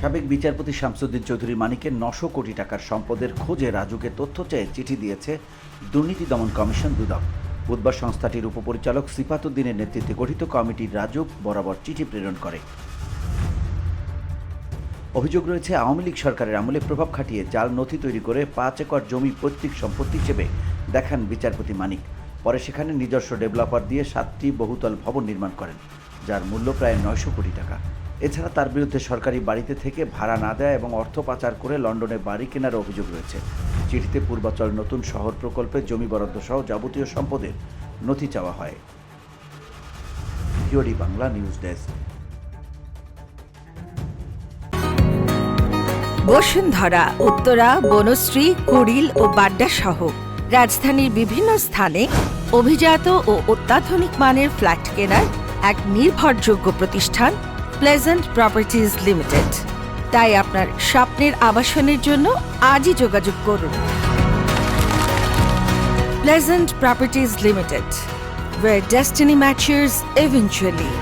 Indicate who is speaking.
Speaker 1: সাবেক বিচারপতি শামসুদ্দিন চৌধুরী মানিকের 900 কোটি টাকার সম্পদের খোঁজে রাজুকে তথ্য চেয়ে চিঠি দিয়েছে দুর্নীতি দমন কমিশন দুদক। বুধবার সংস্থাটির উপপরিচালক সিফাতুদ্দিনের নেতৃত্বে গঠিত কমিটি রাজু বরাবর চিঠি প্রেরণ করে। অভিযোগ রয়েছে, আওয়ামী লীগ সরকারের আমলে প্রভাব খাটিয়ে জাল নথি তৈরি করে 5 একর জমি পৈতৃক সম্পত্তি হিসেবে দেখান বিচারপতি মানিক। পরে সেখানে নিজস্ব ডেভেলপার দিয়ে 7টি বহুতল ভবন নির্মাণ করেন, যার মূল্য প্রায় 900 কোটি টাকা। এছাড়া তার বিরুদ্ধে সরকারি বাড়িতে থেকে ভাড়া না দেয় এবং অর্থ পাচার করে লন্ডনে বাড়ি কেনার অভিযোগ রয়েছে। চিঠিতে পূর্বাচল নতুন শহর প্রকল্পে জমি বরাদ্দ সহ যাবতীয় সম্পদের নথি চাওয়া হয়। VOD Bangla news desk.
Speaker 2: Bashundhara, Uttara, Banasree, Kuril ও বাড্ডা সহ রাজধানীর বিভিন্ন স্থানে অভিজাত ও অত্যাধুনিক মানের ফ্ল্যাট কেনার এক নির্ভরযোগ্য প্রতিষ্ঠান প্লেজেন্ট প্রপার্টিজ লিমিটেড। তাই আপনার স্বপ্নের আবাসনের জন্য আজই যোগাযোগ করুন। Pleasant properties limited, where destiny matures eventually.